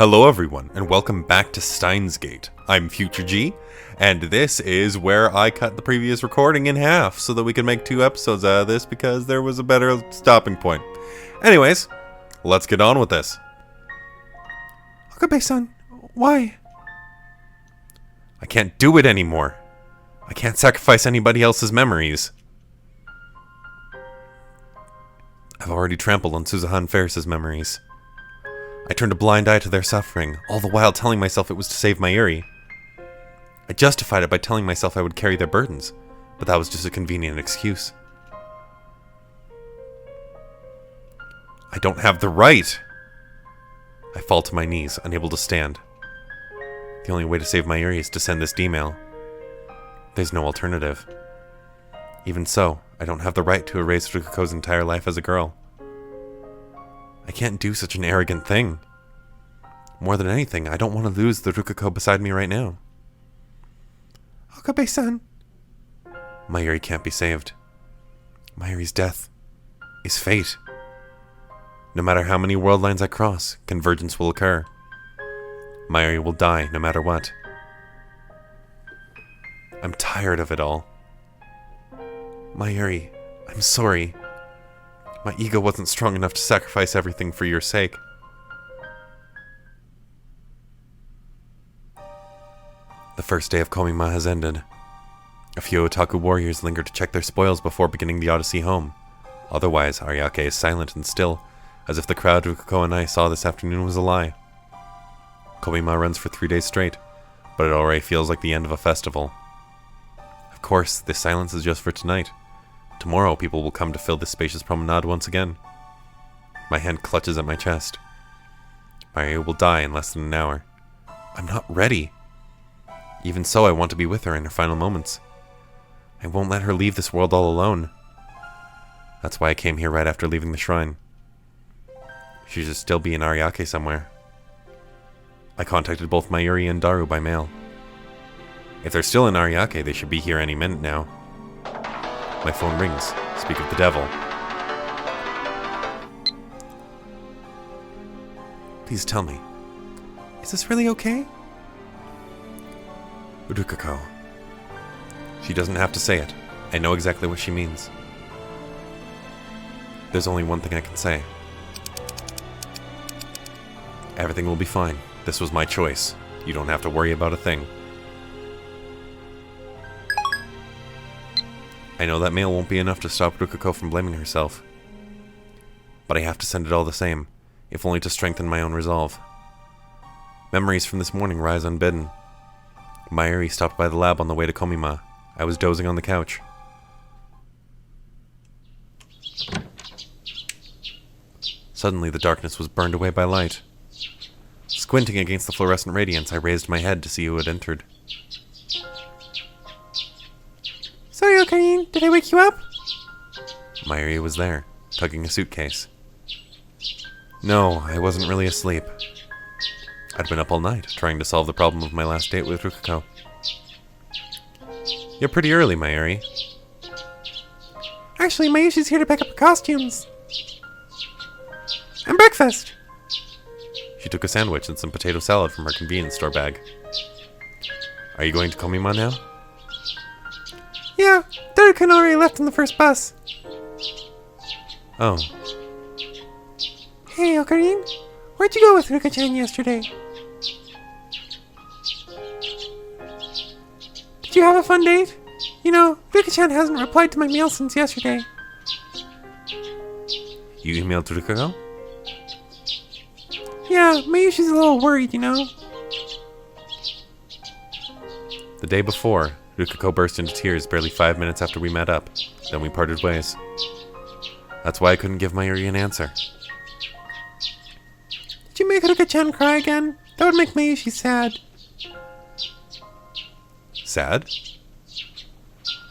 Hello everyone, and welcome back to Steins Gate. I'm Future G, and this is where I cut the previous recording in half so that we can make 2 episodes out of this because there was a better stopping point. Anyways, let's get on with this. Okabe-san, why? I can't do it anymore. I can't sacrifice anybody else's memories. I've already trampled on Suzuhan Ferris's memories. I turned a blind eye to their suffering, all the while telling myself it was to save Mayuri. I justified it by telling myself I would carry their burdens, but that was just a convenient excuse. I don't have the right! I fall to my knees, unable to stand. The only way to save Mayuri is to send this D-mail. There's no alternative. Even so, I don't have the right to erase Rukako's entire life as a girl. I can't do such an arrogant thing. More than anything, I don't want to lose the Rukako beside me right now. Okabe-san. Mayuri can't be saved. Mayuri's death is fate. No matter how many world lines I cross, convergence will occur. Mayuri will die no matter what. I'm tired of it all. Mayuri, I'm sorry. My ego wasn't strong enough to sacrifice everything for your sake. The first day of Komima has ended. A few otaku warriors linger to check their spoils before beginning the odyssey home. Otherwise, Ariake is silent and still, as if the crowd Rukako and I saw this afternoon was a lie. Komima runs for 3 days straight, but it already feels like the end of a festival. Of course, this silence is just for tonight. Tomorrow people will come to fill this spacious promenade once again. My hand clutches at my chest. Mayuri will die in less than an hour. I'm not ready. Even so, I want to be with her in her final moments. I won't let her leave this world all alone. That's why I came here right after leaving the shrine. She should still be in Ariake somewhere. I contacted both Mayuri and Daru by mail. If they're still in Ariake, they should be here any minute now. My phone rings. Speak of the devil. Please tell me, is this really okay? Rukako. She doesn't have to say it. I know exactly what she means. There's only one thing I can say. Everything will be fine. This was my choice. You don't have to worry about a thing. I know that mail won't be enough to stop Rukako from blaming herself. But I have to send it all the same, if only to strengthen my own resolve. Memories from this morning rise unbidden. Mayuri stopped by the lab on the way to Komima. I was dozing on the couch. Suddenly the darkness was burned away by light. Squinting against the fluorescent radiance, I raised my head to see who had entered. Sorry, Ocarine, did I wake you up? Mayuri was there, tugging a suitcase. No, I wasn't really asleep. I'd been up all night, trying to solve the problem of my last date with Rukako. You're pretty early, Mayuri. Actually, Mayushi's here to pick up her costumes. And breakfast. She took a sandwich and some potato salad from her convenience store bag. Are you going to Komima now? Yeah, Daru-kun already left on the first bus. Oh. Hey, Ocarine, where'd you go with Ruka-chan yesterday? Did you have a fun date? You know, Ruka-chan hasn't replied to my mail since yesterday. You emailed Rukako? Yeah, maybe she's a little worried, you know. The day before, Rukako burst into tears barely 5 minutes after we met up. Then we parted ways. That's why I couldn't give Mayuri an answer. Did you make Ruka-chan cry again? That would make Mayushi sad. Sad?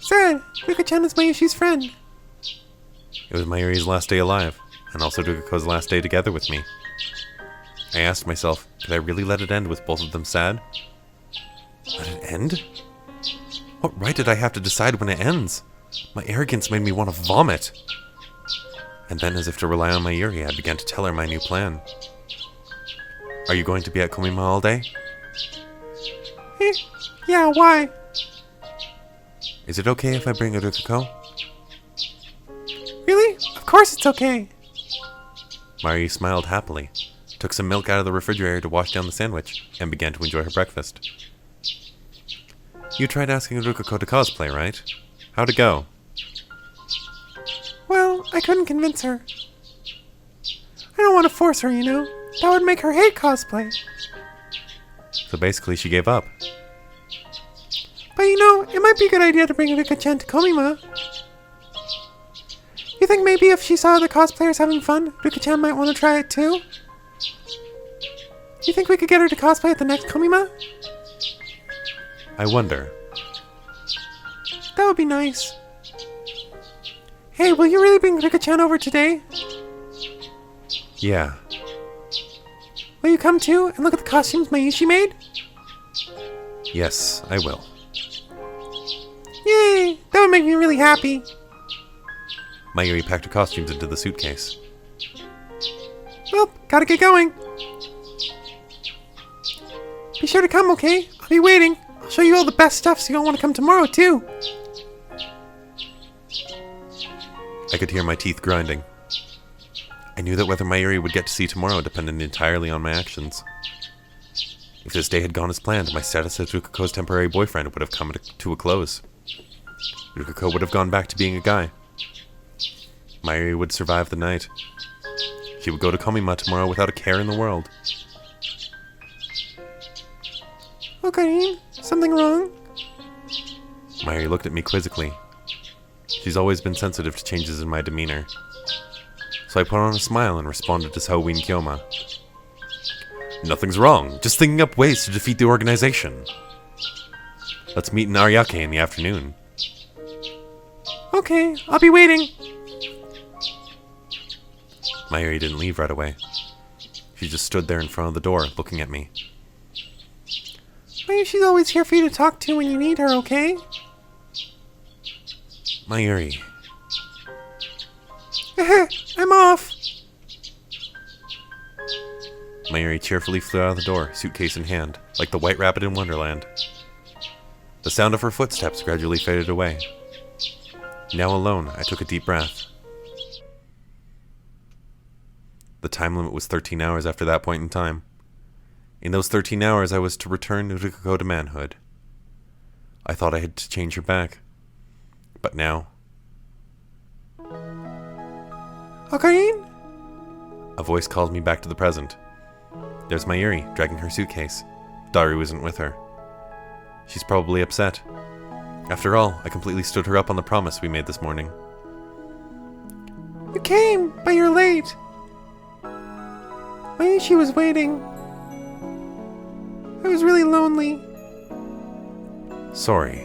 Sad! Ruka-chan is Mayushi's friend. It was Mayuri's last day alive, and also Rukako's last day together with me. I asked myself, could I really let it end with both of them sad? Let it end? What right did I have to decide when it ends? My arrogance made me want to vomit. And then, as if to rely on Mayuri, I began to tell her my new plan. Are you going to be at Komima all day? Yeah, why? Is it okay if I bring a Rukako? Really? Of course it's okay. Mayuri smiled happily, took some milk out of the refrigerator to wash down the sandwich, and began to enjoy her breakfast. You tried asking Rukako to cosplay, right? How'd it go? Well, I couldn't convince her. I don't want to force her, you know? That would make her hate cosplay. So basically she gave up. But you know, it might be a good idea to bring Rika-chan to Komima. You think maybe if she saw the cosplayers having fun, Rika-chan might want to try it too? You think we could get her to cosplay at the next Komima? I wonder. That would be nice. Hey, will you really bring Rika-chan over today? Yeah. Will you come too and look at the costumes Mayushi made? Yes, I will. Yay! That would make me really happy. Mayuri packed her costumes into the suitcase. Well, gotta get going. Be sure to come, okay? I'll be waiting. I'll show you all the best stuff so you'll want to come tomorrow too. I could hear my teeth grinding. I knew that whether Mayuri would get to see tomorrow depended entirely on my actions. If this day had gone as planned, my status as Rukako's temporary boyfriend would have come to a close. Rukako would have gone back to being a guy. Mayuri would survive the night. She would go to Komima tomorrow without a care in the world. Okay, something wrong? Mayuri looked at me quizzically. She's always been sensitive to changes in my demeanor. So I put on a smile and responded to Halloween Kyoma. Nothing's wrong, just thinking up ways to defeat the organization. Let's meet in Ariake in the afternoon. Okay, I'll be waiting. Mayuri didn't leave right away. She just stood there in front of the door, looking at me. Mayushi's always here for you to talk to when you need her, okay? Mayuri. I'm off. Mayuri cheerfully flew out of the door, suitcase in hand, like the White Rabbit in Wonderland. The sound of her footsteps gradually faded away. Now alone, I took a deep breath. The time limit was 13 hours after that point in time. In those 13 hours, I was to return Rukako to manhood. I thought I had to change her back. But now... Okarin? A voice called me back to the present. There's Mayuri, dragging her suitcase. Daru isn't with her. She's probably upset. After all, I completely stood her up on the promise we made this morning. You came, but you're late. Mayushi was waiting. I was really lonely. Sorry.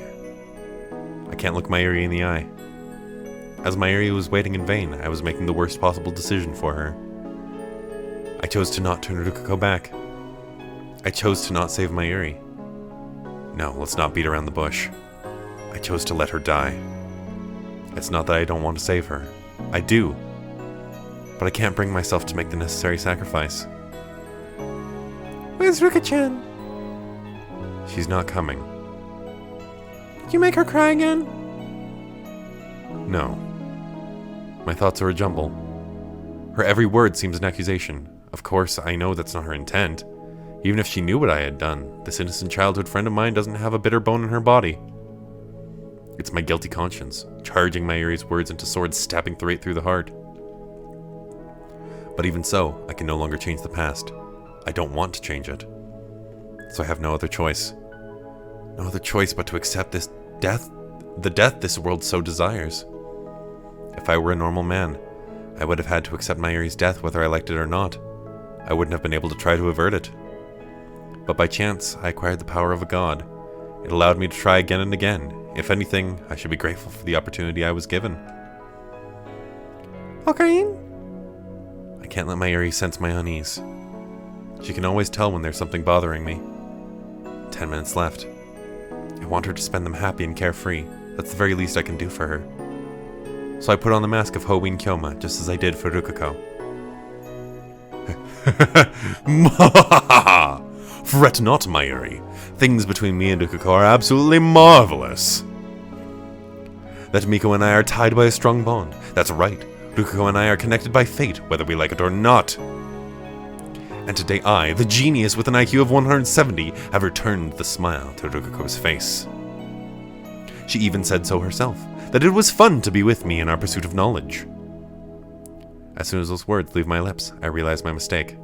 I can't look Mayuri in the eye. As Mayuri was waiting in vain, I was making the worst possible decision for her. I chose to not turn Rukako back. I chose to not save Mayuri. No, let's not beat around the bush. I chose to let her die. It's not that I don't want to save her. I do. But I can't bring myself to make the necessary sacrifice. Where's Rika-chan? She's not coming. Did you make her cry again? No. My thoughts are a jumble. Her every word seems an accusation. Of course, I know that's not her intent. Even if she knew what I had done, this innocent childhood friend of mine doesn't have a bitter bone in her body. It's my guilty conscience, charging Mayuri's words into swords stabbing right through the heart. But even so, I can no longer change the past. I don't want to change it. So I have no other choice. No other choice but to accept this death, the death this world so desires. If I were a normal man, I would have had to accept Mayuri's death whether I liked it or not. I wouldn't have been able to try to avert it. But by chance, I acquired the power of a god. It allowed me to try again and again. If anything, I should be grateful for the opportunity I was given. Okarin? I can't let Mayuri sense my unease. She can always tell when there's something bothering me. 10 minutes left. I want her to spend them happy and carefree. That's the very least I can do for her. So I put on the mask of Halloween Kyoma, just as I did for Rukako. Fret not, Mayuri. Things between me and Ukako are absolutely marvelous. That Miko and I are tied by a strong bond. That's right. Ukako and I are connected by fate, whether we like it or not. And today I, the genius with an IQ of 170, have returned the smile to Rukako's face. She even said so herself, that it was fun to be with me in our pursuit of knowledge. As soon as those words leave my lips, I realize my mistake.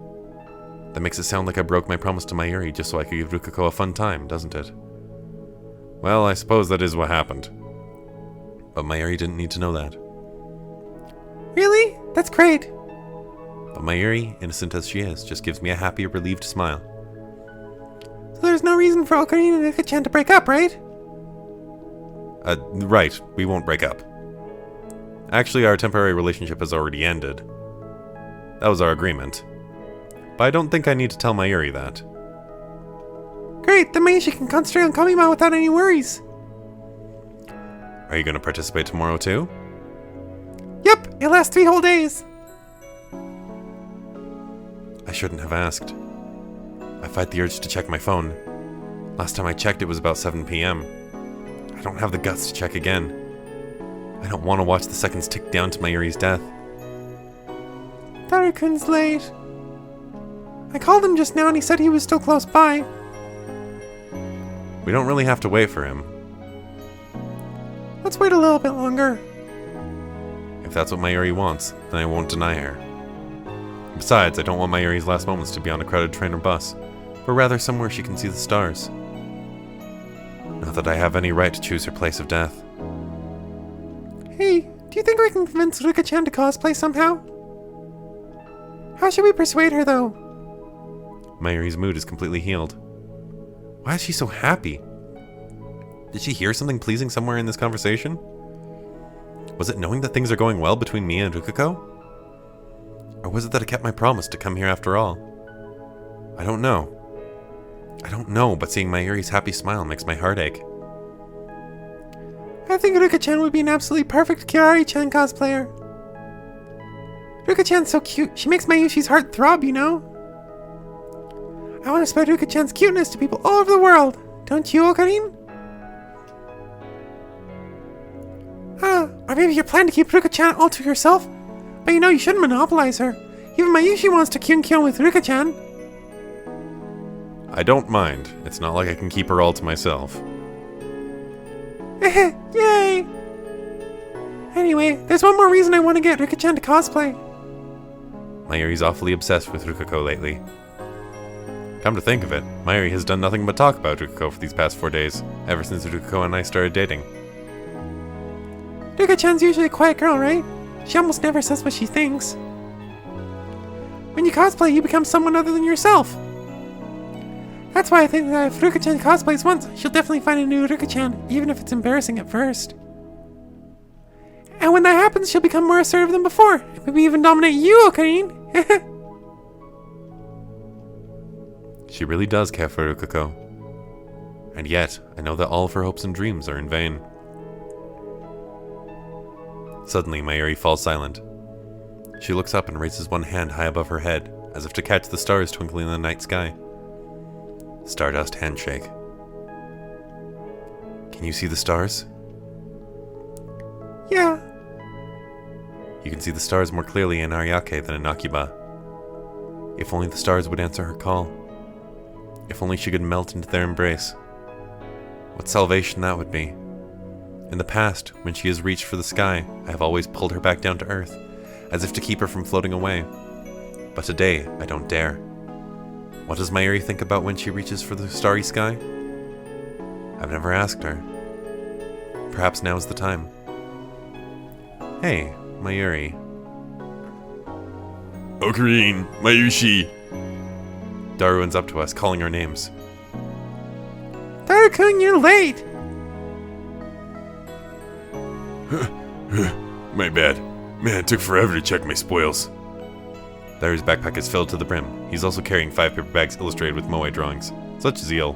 That makes it sound like I broke my promise to Mayuri just so I could give Rukako a fun time, doesn't it? Well, I suppose that is what happened. But Mayuri didn't need to know that. Really? That's great. But Mayuri, innocent as she is, just gives me a happy, relieved smile. So there's no reason for Ocarina and LUKA-chan to break up, right? Right, we won't break up. Actually, our temporary relationship has already ended. That was our agreement. But I don't think I need to tell Mayuri that. Great, that means she can concentrate on Kamima without any worries. Are you going to participate tomorrow too? Yep, it lasts 3 whole days. I shouldn't have asked. I fight the urge to check my phone. Last time I checked it was about 7 p.m. I don't have the guts to check again. I don't want to watch the seconds tick down to Mayuri's death. Darukun's late. I called him just now and he said he was still close by. We don't really have to wait for him. Let's wait a little bit longer. If that's what Mayuri wants, then I won't deny her. Besides, I don't want Mayuri's last moments to be on a crowded train or bus, but rather somewhere she can see the stars. Not that I have any right to choose her place of death. Hey, do you think we can convince LUKA-chan to cosplay somehow? How should we persuade her, though? Mayuri's mood is completely healed. Why is she so happy? Did she hear something pleasing somewhere in this conversation? Was it knowing that things are going well between me and Rukako? Or was it that I kept my promise to come here after all? I don't know. But seeing Mayuri's happy smile makes my heart ache. I think LUKA-chan would be an absolutely perfect Kirari-chan cosplayer. LUKA-chan's so cute, she makes Mayushi's heart throb, you know? I want to spread LUKA-chan's cuteness to people all over the world. Don't you, Ocarine? Or maybe you plan to keep LUKA-chan all to yourself? But you know you shouldn't monopolize her. Even Mayushi wants to kyun with LUKA-chan. I don't mind. It's not like I can keep her all to myself. Yay! Anyway, there's one more reason I want to get LUKA-chan to cosplay. Mayuri's awfully obsessed with Rukako lately. Come to think of it, Mayuri has done nothing but talk about Rukako for these past 4 days, ever since Rukako and I started dating. LUKA-chan's usually a quiet girl, right? She almost never says what she thinks. When you cosplay, you become someone other than yourself. That's why I think that if LUKA-chan cosplays once, she'll definitely find a new LUKA-chan, even if it's embarrassing at first. And when that happens, she'll become more assertive than before, and maybe even dominate you, Ocarine! She really does care for Rukako. And yet, I know that all of her hopes and dreams are in vain. Suddenly, Mayuri falls silent. She looks up and raises one hand high above her head, as if to catch the stars twinkling in the night sky. Stardust handshake. Can you see the stars? Yeah. You can see the stars more clearly in Ariake than in Akiba. If only the stars would answer her call. If only she could melt into their embrace. What salvation that would be. In the past, when she has reached for the sky, I have always pulled her back down to earth, as if to keep her from floating away. But today, I don't dare. What does Mayuri think about when she reaches for the starry sky? I've never asked her. Perhaps now is the time. Hey, Mayuri. Ocarine, Mayushi. Daru runs up to us, calling our names. Daru-kun, you're late! My bad. Man, it took forever to check my spoils. Daru's backpack is filled to the brim. He's also carrying 5 paper bags illustrated with moe drawings. Such zeal.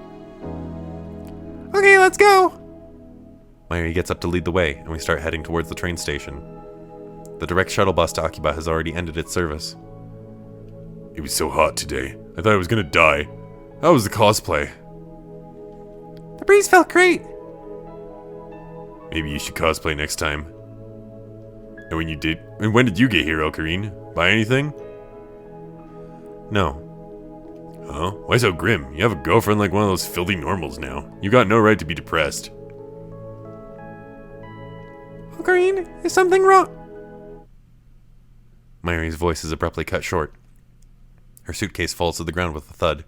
Okay, let's go! Mayuri gets up to lead the way, and we start heading towards the train station. The direct shuttle bus to Akiba has already ended its service. It was so hot today. I thought I was gonna die. How was the cosplay? The breeze felt great. Maybe you should cosplay next time. And when did you get here, Ocarine? Buy anything? No. Huh? Why so grim? You have a girlfriend like one of those filthy normals now. You got no right to be depressed. Ocarine, is something wrong? Mayuri's voice is abruptly cut short. Her suitcase falls to the ground with a thud.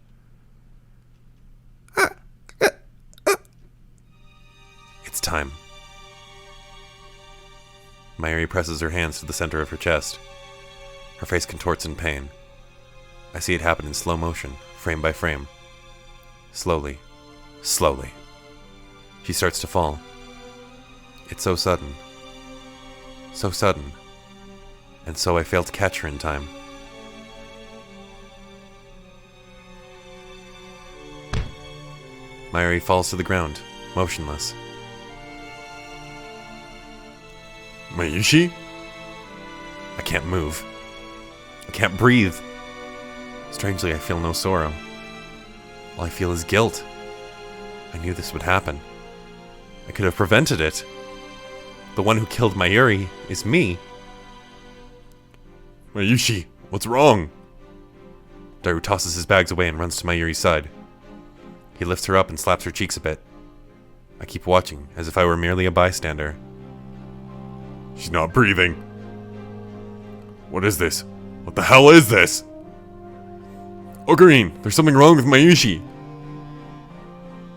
It's time. Mayuri presses her hands to the center of her chest. Her face contorts in pain. I see it happen in slow motion, frame by frame. Slowly. Slowly. She starts to fall. It's so sudden. So sudden. And so I fail to catch her in time. Mayuri falls to the ground, motionless. Mayushi? I can't move. I can't breathe. Strangely, I feel no sorrow. All I feel is guilt. I knew this would happen. I could have prevented it. The one who killed Mayuri is me. Mayushi, what's wrong? Daru tosses his bags away and runs to Mayuri's side. He lifts her up and slaps her cheeks a bit. I keep watching, as if I were merely a bystander. She's not breathing. What is this? What the hell is this? Ocarine, there's something wrong with Mayushi.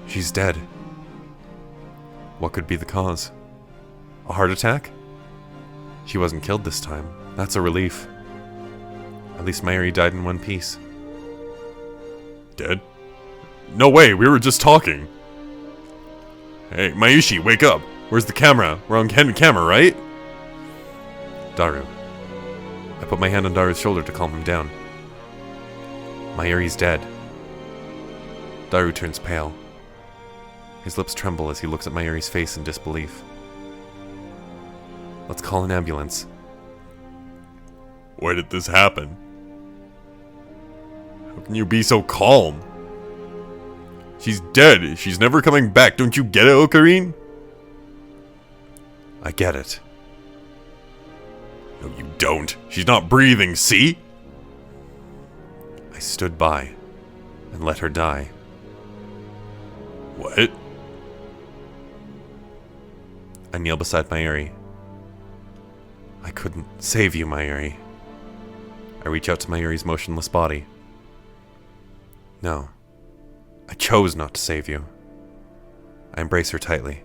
She's dead. What could be the cause? A heart attack? She wasn't killed this time. That's a relief. At least Mayuri died in one piece. Dead? No way, we were just talking. Hey, Mayushi, wake up. Where's the camera? We're on camera, right? Daru. I put my hand on Daru's shoulder to calm him down. Mayuri's dead. Daru turns pale. His lips tremble as he looks at Mayuri's face in disbelief. Let's call an ambulance. Why did this happen? How can you be so calm? She's dead. She's never coming back. Don't you get it, Ocarine? I get it. No, you don't. She's not breathing, see? I stood by and let her die. What? I kneel beside Mayuri. I couldn't save you, Mayuri. I reach out to Mayuri's motionless body. No. I chose not to save you. I embrace her tightly.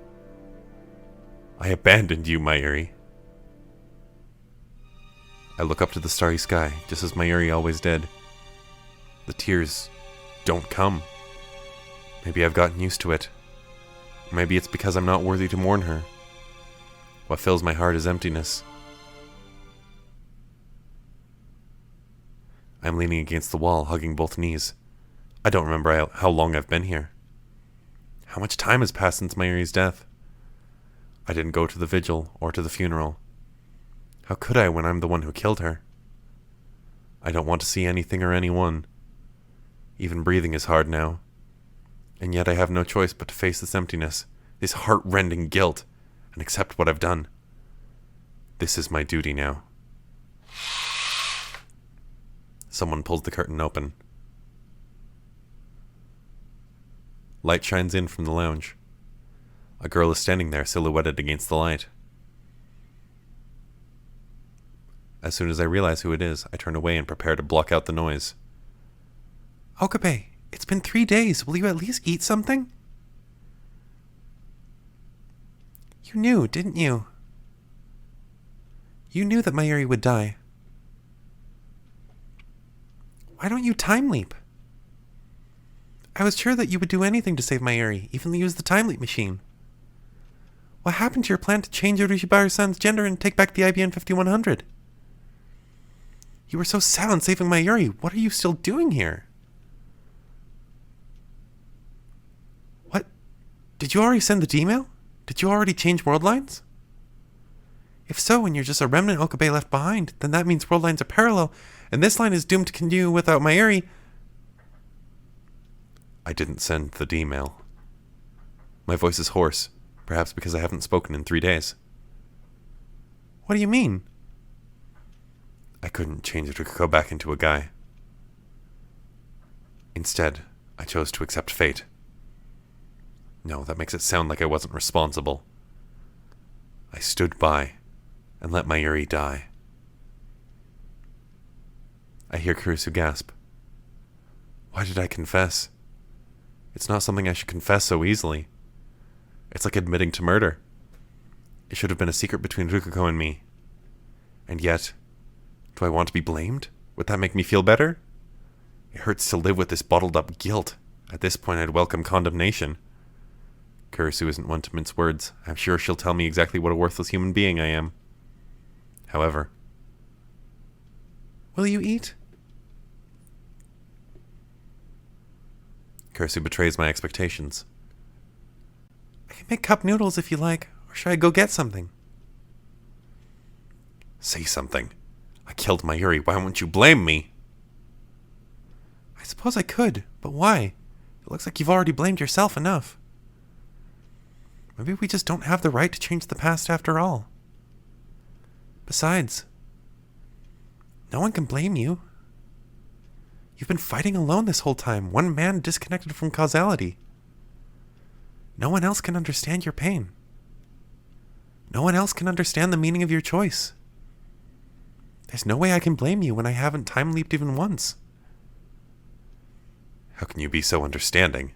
I abandoned you, Mayuri. I look up to the starry sky, just as Mayuri always did. The tears don't come. Maybe I've gotten used to it. Maybe it's because I'm not worthy to mourn her. What fills my heart is emptiness. I'm leaning against the wall, hugging both knees. I don't remember how long I've been here. How much time has passed since Mayuri's death? I didn't go to the vigil or to the funeral. How could I when I'm the one who killed her? I don't want to see anything or anyone. Even breathing is hard now. And yet I have no choice but to face this emptiness, this heart-rending guilt, and accept what I've done. This is my duty now. Someone pulls the curtain open. Light shines in from the lounge. A girl is standing there, silhouetted against the light. As soon as I realize who it is, I turn away and prepare to block out the noise. Okabe, it's been 3 days. Will you at least eat something? You knew, didn't you? You knew that Mayuri would die. Why don't you time leap? I was sure that you would do anything to save Mayuri, even use the time leap machine. What happened to your plan to change Urushibaru-san's gender and take back the IBN 5100? You were so sad on saving Mayuri. What are you still doing here? What? Did you already send the D-mail? Did you already change world lines? If so, and you're just a remnant Okabe left behind, then that means world lines are parallel, and this line is doomed to continue without Mayuri. I didn't send the D-mail. My voice is hoarse, perhaps because I haven't spoken in 3 days. What do you mean? I couldn't change Rukuko back into a guy. Instead, I chose to accept fate. No, that makes it sound like I wasn't responsible. I stood by and let Mayuri die. I hear Kurisu gasp. Why did I confess? It's not something I should confess so easily. It's like admitting to murder. It should have been a secret between Rukuko and me. And yet, do I want to be blamed? Would that make me feel better? It hurts to live with this bottled up guilt. At this point, I'd welcome condemnation. Kurisu isn't one to mince words. I'm sure she'll tell me exactly what a worthless human being I am. However... Will you eat? Kurisu betrays my expectations. I can make cup noodles if you like, or should I go get something? Say something. I killed Mayuri. Why won't you blame me? I suppose I could, but why? It looks like you've already blamed yourself enough. Maybe we just don't have the right to change the past after all. Besides, no one can blame you. You've been fighting alone this whole time, one man disconnected from causality. No one else can understand your pain. No one else can understand the meaning of your choice. There's no way I can blame you when I haven't time-leaped even once. How can you be so understanding?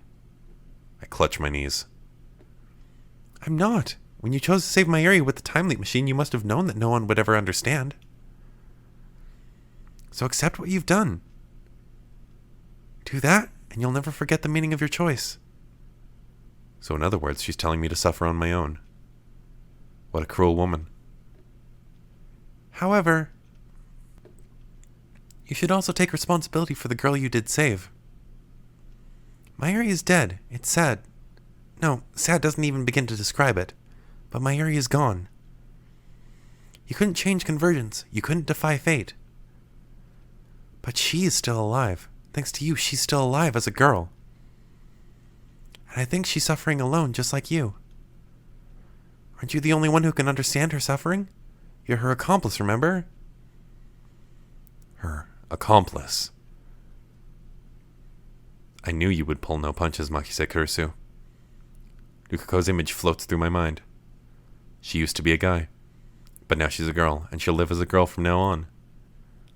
I clutch my knees. I'm not. When you chose to save Mayuri with the time-leap machine, you must have known that no one would ever understand. So accept what you've done. Do that, and you'll never forget the meaning of your choice. So in other words, she's telling me to suffer on my own. What a cruel woman. However, you should also take responsibility for the girl you did save. Mayuri is dead. It's sad. No, sad doesn't even begin to describe it. But Mayuri is gone. You couldn't change convergence. You couldn't defy fate. But she is still alive. Thanks to you, she's still alive as a girl. And I think she's suffering alone, just like you. Aren't you the only one who can understand her suffering? You're her accomplice, remember? Her accomplice. I knew you would pull no punches, Makise Kurisu. Rukuko's image floats through my mind. She used to be a guy, but now she's a girl, and she'll live as a girl from now on.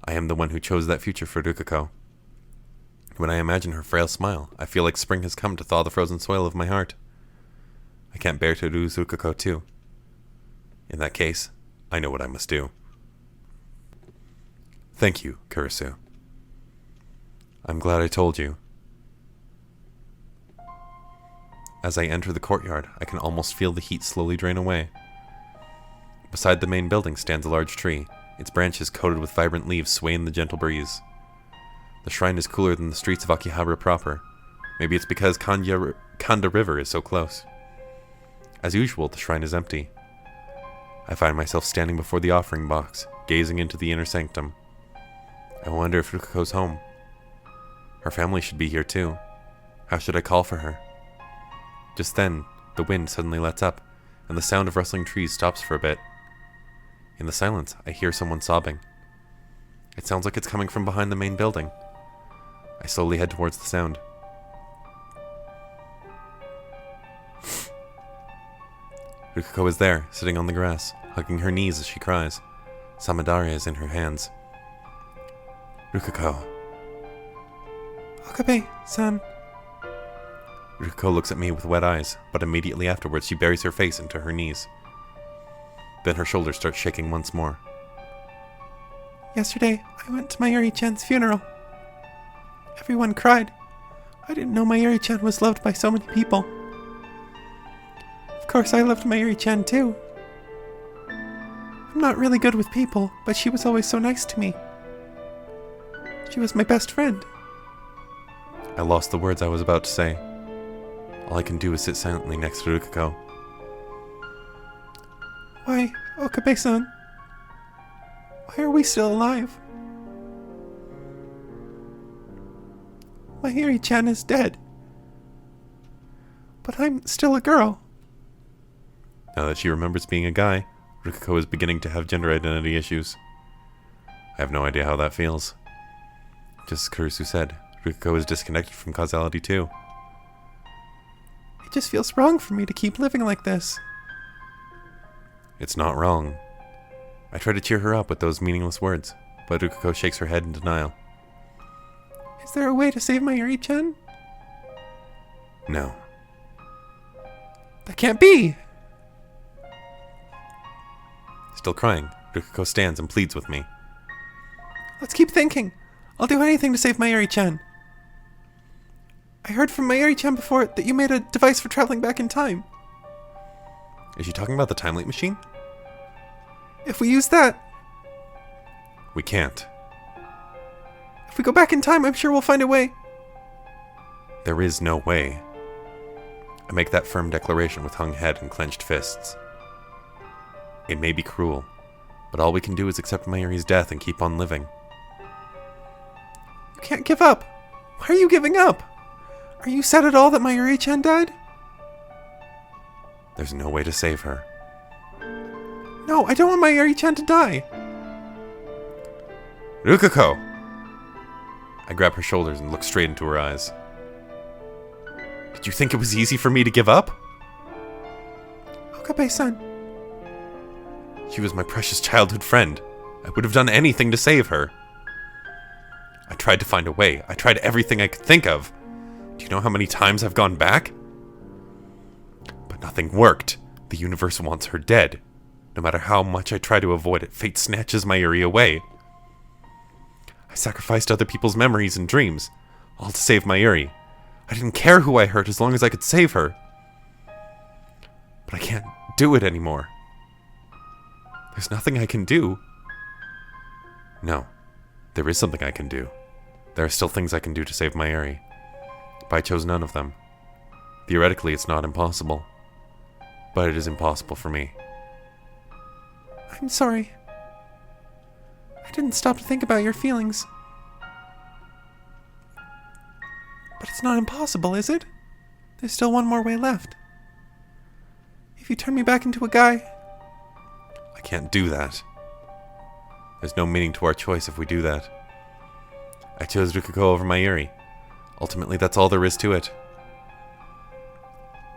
I am the one who chose that future for Rukuko. When I imagine her frail smile, I feel like spring has come to thaw the frozen soil of my heart. I can't bear to lose Rukuko too. In that case, I know what I must do. Thank you, Kurisu. I'm glad I told you. As I enter the courtyard, I can almost feel the heat slowly drain away. Beside the main building stands a large tree, its branches coated with vibrant leaves sway in the gentle breeze. The shrine is cooler than the streets of Akihabara proper. Maybe it's because Kanda River is so close. As usual, the shrine is empty. I find myself standing before the offering box, gazing into the inner sanctum. I wonder if Rukuko's home. Her family should be here too. How should I call for her? Just then, the wind suddenly lets up, and the sound of rustling trees stops for a bit. In the silence, I hear someone sobbing. It sounds like it's coming from behind the main building. I slowly head towards the sound. Rukuko is there, sitting on the grass, hugging her knees as she cries. Samadare is in her hands. Rukuko. Okabe-san. Rukuko looks at me with wet eyes, but immediately afterwards she buries her face into her knees. Then her shoulders start shaking once more. Yesterday, I went to Mayuri-chan's funeral. Everyone cried. I didn't know Mayuri-chan was loved by so many people. Of course, I loved Mayuri-chan too. I'm not really good with people, but she was always so nice to me. She was my best friend. I lost the words I was about to say. All I can do is sit silently next to Rukuko. Why, Okabe-san? Why are we still alive? Mayuri-chan is dead. But I'm still a girl. Now that she remembers being a guy, Rikuko is beginning to have gender identity issues. I have no idea how that feels. Just as Kurisu said, Rikuko is disconnected from causality too. It just feels wrong for me to keep living like this. It's not wrong. I try to cheer her up with those meaningless words, but Rikuko shakes her head in denial. Is there a way to save Mayuri-chan? No. That can't be! Still crying, Rikuko stands and pleads with me. Let's keep thinking. I'll do anything to save Mayuri-chan. I heard from Mayuri-chan before that you made a device for traveling back in time. Is she talking about the time leap machine? If we use that, We can't. if we go back in time, I'm sure we'll find a way. There is no way. I make that firm declaration with hung head and clenched fists. It may be cruel, but all we can do is accept Mayuri's death and keep on living. You can't give up. Why are you giving up? Are you sad at all that Mayuri-chan died? There's no way to save her. No, I don't want Mayuri-chan to die. Rikuko! I grab her shoulders and look straight into her eyes. Did you think it was easy for me to give up? Okabe-san. She was my precious childhood friend. I would have done anything to save her. I tried to find a way. I tried everything I could think of. Do you know how many times I've gone back? But nothing worked. The universe wants her dead. No matter how much I try to avoid it, fate snatches Mayuri away. I sacrificed other people's memories and dreams, all to save Mayuri. I didn't care who I hurt as long as I could save her. But I can't do it anymore. There's nothing I can do. No, there is something I can do. There are still things I can do to save Mayuri. But I chose none of them. Theoretically, it's not impossible. But it is impossible for me. I'm sorry. I didn't stop to think about your feelings. But it's not impossible, is it? There's still one more way left. If you turn me back into a guy... I can't do that. There's no meaning to our choice if we do that. I chose Rikuko over Mayuri. Ultimately, that's all there is to it.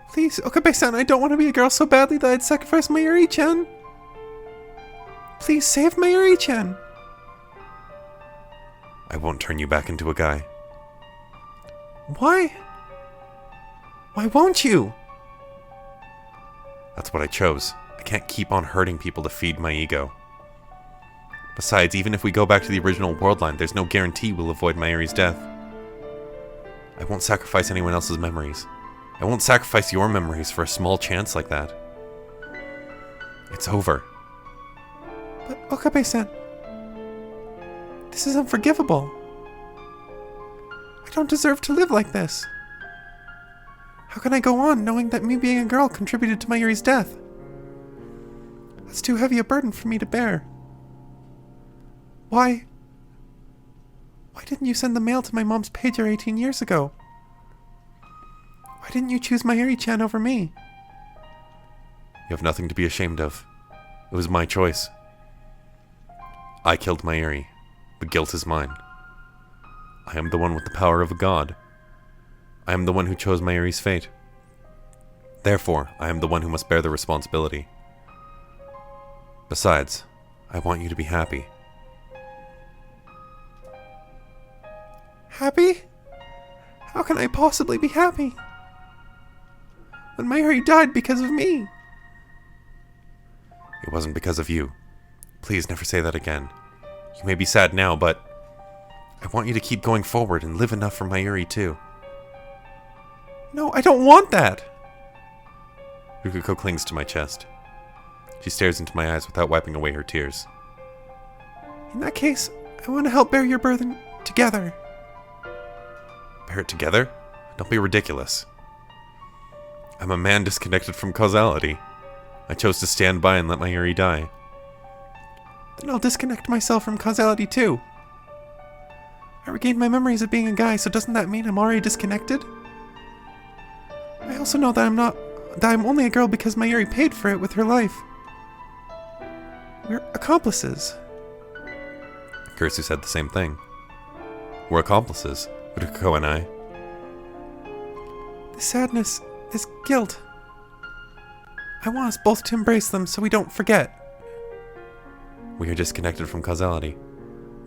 Please, Okabe-san, I don't want to be a girl so badly that I'd sacrifice Mayuri-chan. Please save Mayuri-chan. I won't turn you back into a guy. Why? Why won't you? That's what I chose. I can't keep on hurting people to feed my ego. Besides, even if we go back to the original world line, there's no guarantee we'll avoid Mayuri's death. I won't sacrifice anyone else's memories. I won't sacrifice your memories for a small chance like that. It's over. But Okabe-san, this is unforgivable. I don't deserve to live like this. How can I go on knowing that me being a girl contributed to Mayuri's death? That's too heavy a burden for me to bear. Why didn't you send the mail to my mom's pager 18 years ago? Why didn't you choose Mayuri-chan over me? You have nothing to be ashamed of. It was my choice. I killed Mayuri. The guilt is mine. I am the one with the power of a god. I am the one who chose Mayuri's fate. Therefore, I am the one who must bear the responsibility. Besides, I want you to be happy. Happy? How can I possibly be happy? When Mayuri died because of me. It wasn't because of you. Please never say that again. You may be sad now, but I want you to keep going forward and live enough for Mayuri too. No, I don't want that. Rikuko clings to my chest. She stares into my eyes without wiping away her tears. In that case, I want to help bear your burden together. Bear it together? Don't be ridiculous. I'm a man disconnected from causality. I chose to stand by and let Mayuri die. Then I'll disconnect myself from causality too. I regained my memories of being a guy, so doesn't that mean I'm already disconnected? I also know that I'm only a girl because Mayuri paid for it with her life. We're accomplices. Kurisu said the same thing. We're accomplices, Rukuko and I. This sadness, this guilt. I want us both to embrace them so we don't forget. We are disconnected from causality.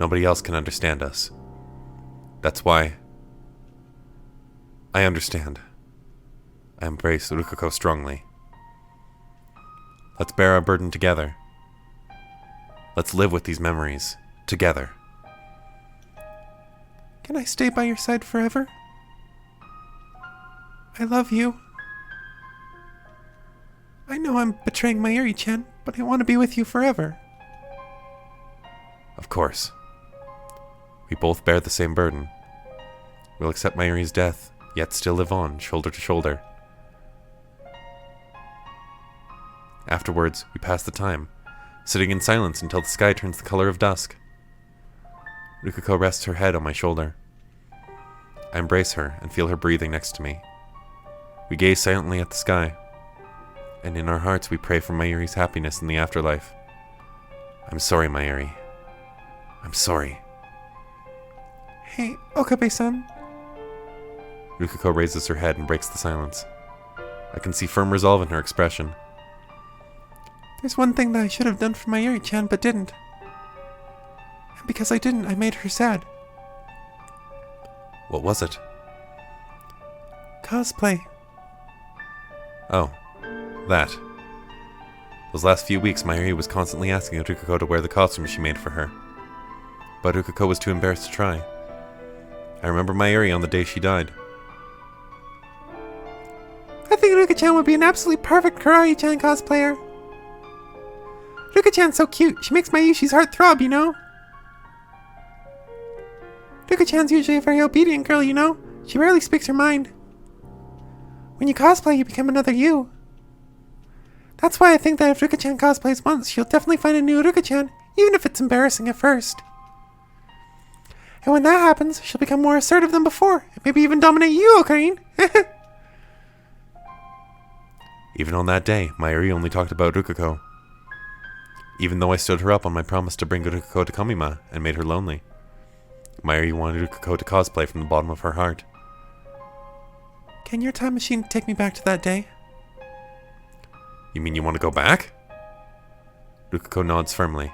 Nobody else can understand us. That's why... I understand. I embrace Rukuko strongly. Let's bear our burden together. Let's live with these memories, together. Can I stay by your side forever? I love you. I know I'm betraying Mayuri-chan, but I want to be with you forever. Of course. We both bear the same burden. We'll accept Mayuri's death, yet still live on, shoulder to shoulder. Afterwards, we pass the time, sitting in silence until the sky turns the color of dusk. Rukuko rests her head on my shoulder. I embrace her and feel her breathing next to me. We gaze silently at the sky, and in our hearts we pray for Mayuri's happiness in the afterlife. I'm sorry, Mayuri. I'm sorry. Hey, Okabe-san. Rukuko raises her head and breaks the silence. I can see firm resolve in her expression. There's one thing that I should have done for Mayuri-chan but didn't. And because I didn't, I made her sad. What was it? Cosplay. Oh, that. Those last few weeks, Mayuri was constantly asking Rukuko to wear the costume she made for her. But Rukuko was too embarrassed to try. I remember Mayuri on the day she died. I think Ruka-chan would be an absolutely perfect Karaya-chan cosplayer. Ruka-chan's so cute. She makes Mayushi's heart throb, you know? Ruka-chan's usually a very obedient girl, you know? She rarely speaks her mind. When you cosplay, you become another you. That's why I think that if Ruka-chan cosplays once, she'll definitely find a new Ruka-chan, even if it's embarrassing at first. And when that happens, she'll become more assertive than before, and maybe even dominate you, Ocarine. Even on that day, Mayuri only talked about Rukuko. Even though I stood her up on my promise to bring Rukuko to Kamima and made her lonely, Mayuri wanted Rukuko to cosplay from the bottom of her heart. Can your time machine take me back to that day? You mean you want to go back? Rukuko nods firmly.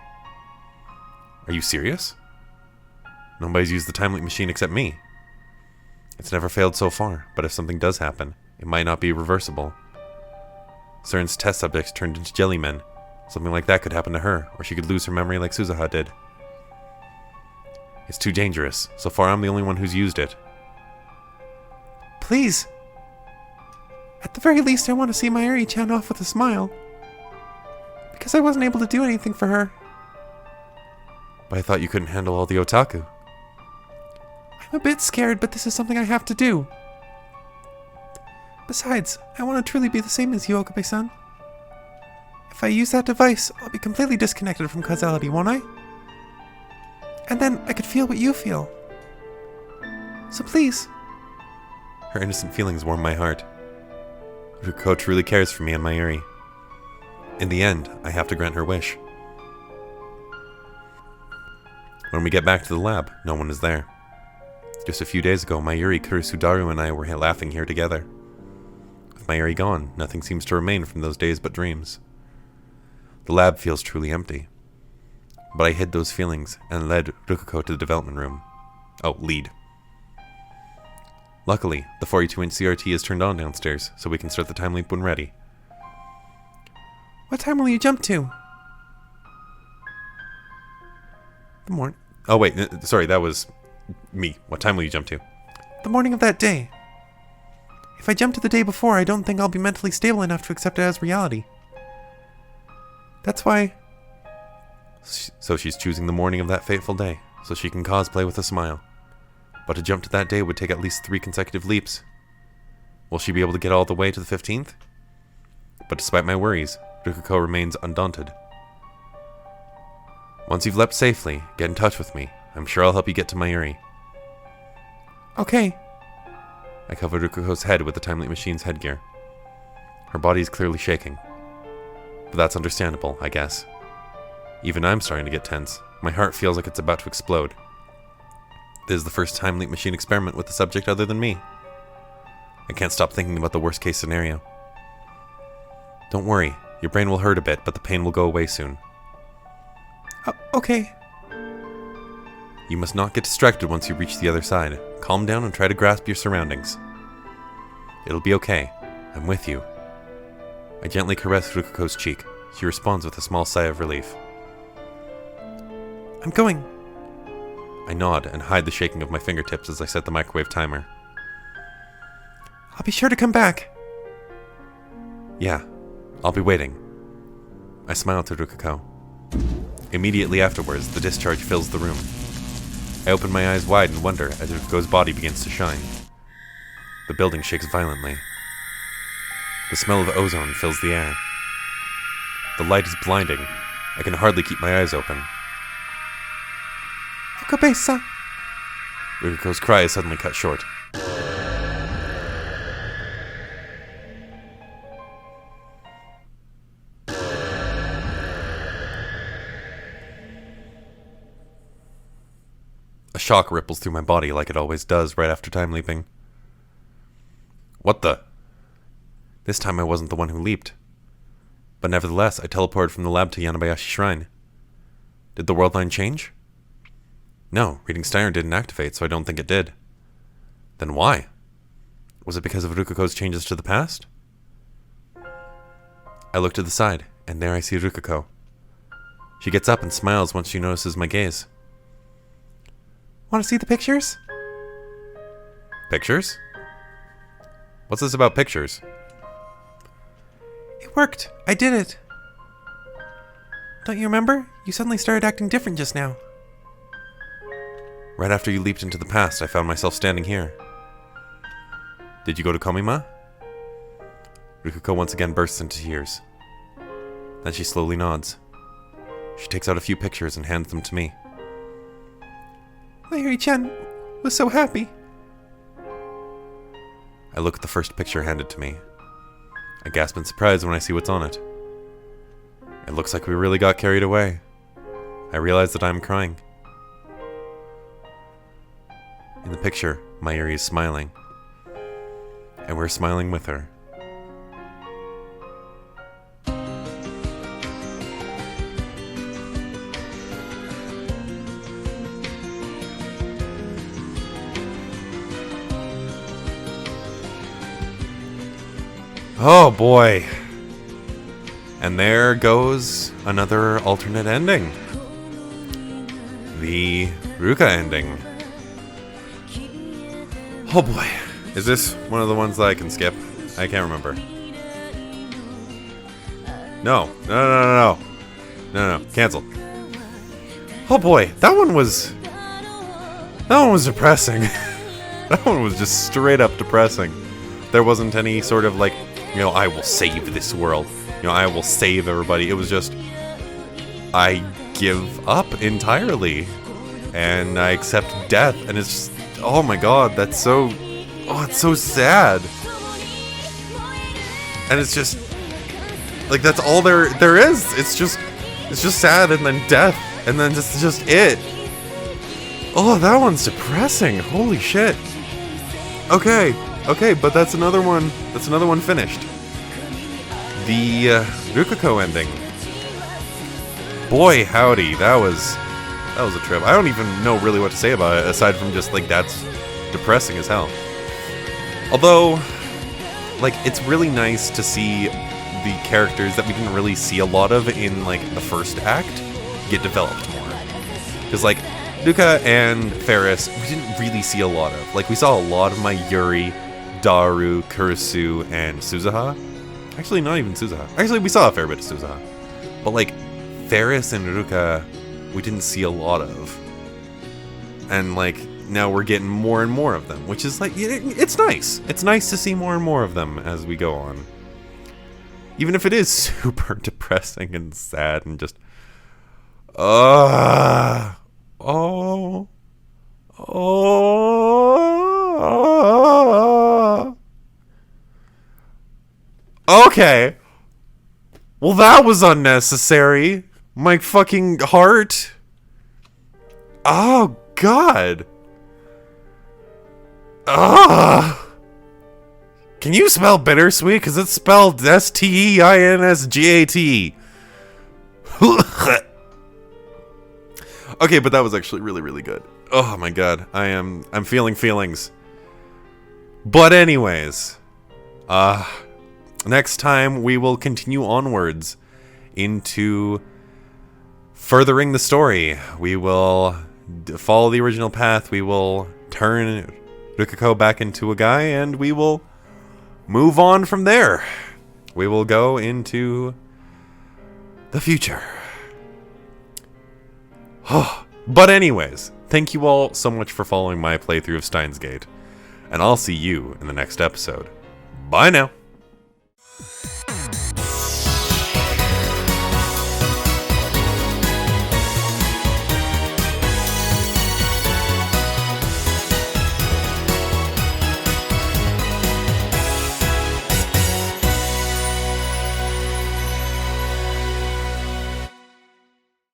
Are you serious? Nobody's used the time leap machine except me. It's never failed so far, but if something does happen, it might not be reversible. CERN's test subjects turned into jellymen. Something like that could happen to her, or she could lose her memory like Suzuha did. It's too dangerous. So far, I'm the only one who's used it. Please. At the very least, I want to see Mayuri-chan off with a smile. Because I wasn't able to do anything for her. But I thought you couldn't handle all the otaku. I'm a bit scared, but this is something I have to do. Besides, I want to truly be the same as you, Okabe-san. If I use that device, I'll be completely disconnected from causality, won't I? And then I could feel what you feel. So please. Her innocent feelings warm my heart. Rukuko truly cares for me and Mayuri. In the end, I have to grant her wish. When we get back to the lab, no one is there. Just a few days ago, Mayuri, Kurisudaru, and I were laughing here together. With Mayuri gone, nothing seems to remain from those days but dreams. The lab feels truly empty. But I hid those feelings and led Rukuko to the development room. Oh, lead. Luckily, the 42-inch CRT is turned on downstairs, so we can start the time leap when ready. What time will you jump to? The morning. Oh wait, sorry, that was me. What time will you jump to? The morning of that day. If I jump to the day before, I don't think I'll be mentally stable enough to accept it as reality. That's why... So she's choosing the morning of that fateful day, so she can cosplay with a smile. But to jump to that day would take at least 3 consecutive leaps. Will she be able to get all the way to the 15th? But despite my worries, Rukako remains undaunted. Once you've leapt safely, get in touch with me. I'm sure I'll help you get to Mayuri. Okay. I cover Rukako's head with the Time Leap Machine's headgear. Her body is clearly shaking. But that's understandable, I guess. Even I'm starting to get tense. My heart feels like it's about to explode. This is the first Time Leap Machine experiment with a subject other than me. I can't stop thinking about the worst case scenario. Don't worry, your brain will hurt a bit, but the pain will go away soon. Okay. You must not get distracted once you reach the other side. Calm down and try to grasp your surroundings. It'll be okay. I'm with you. I gently caress Rukako's cheek. She responds with a small sigh of relief. I'm going. I nod and hide the shaking of my fingertips as I set the microwave timer. I'll be sure to come back. Yeah, I'll be waiting. I smile to Rukako. Immediately afterwards, the discharge fills the room. I open my eyes wide in wonder as Rukako's body begins to shine. The building shakes violently. The smell of ozone fills the air. The light is blinding. I can hardly keep my eyes open. Okabesa. Rukako's cry is suddenly cut short. A shock ripples through my body like it always does right after time leaping. What the? This time I wasn't the one who leaped. But nevertheless, I teleported from the lab to Yanabayashi Shrine. Did the world line change? No, reading Steiner didn't activate, so I don't think it did. Then why? Was it because of Rukako's changes to the past? I look to the side, and there I see Rukako. She gets up and smiles once she notices my gaze. Want to see the pictures? Pictures? What's this about pictures? It worked. I did it. Don't you remember? You suddenly started acting different just now. Right after you leaped into the past, I found myself standing here. Did you go to Komima? Rukako once again bursts into tears. Then she slowly nods. She takes out a few pictures and hands them to me. Mayuri-chan was so happy. I look at the first picture handed to me. I gasp in surprise when I see what's on it. It looks like we really got carried away. I realize that I'm crying. In the picture, Mayuri is smiling. And we're smiling with her. Oh boy. And there goes another alternate ending. The Ruka ending. Oh boy. Is this one of the ones that I can skip? I can't remember. No. Cancelled. Oh boy. That one was depressing. That one was just straight up depressing. There wasn't any sort of like, I will save this world. I will save everybody. It was just, I give up entirely. And I accept death. And it's just, oh my god, it's so sad. And it's just, like, that's all there is. It's just sad and then death. And then it's just it. Oh, that one's depressing. Holy shit. Okay, but that's another one finished. The Rukako ending. Boy, howdy, that was a trip. I don't even know really what to say about it, aside from just, like, that's depressing as hell. Although, like, it's really nice to see the characters that we didn't really see a lot of in, like, the first act get developed more. Because, like, LUKA and Ferris, we didn't really see a lot of. Like, we saw a lot of Mayuri, Daru, Kurisu, and Suzuha. Actually, not even Suzuha. Actually, we saw a fair bit of Suzuha. But, like, Ferris and Ruka, we didn't see a lot of. And, like, now we're getting more and more of them, which is, like, it's nice. It's nice to see more and more of them as we go on. Even if it is super depressing and sad and just... Oh... Okay. Well, that was unnecessary. My fucking heart. Oh, God. Ugh. Can you spell bittersweet? Because it's spelled S-T-E-I-N-S-G-A-T. Okay, but that was actually really, really good. Oh my god, I'm feeling feelings. But anyways, next time we will continue onwards into furthering the story. We will follow the original path. We will turn Rukako back into a guy, and we will move on from there. We will go into the future. But anyways, thank you all so much for following my playthrough of Steins Gate, and I'll see you in the next episode. Bye now.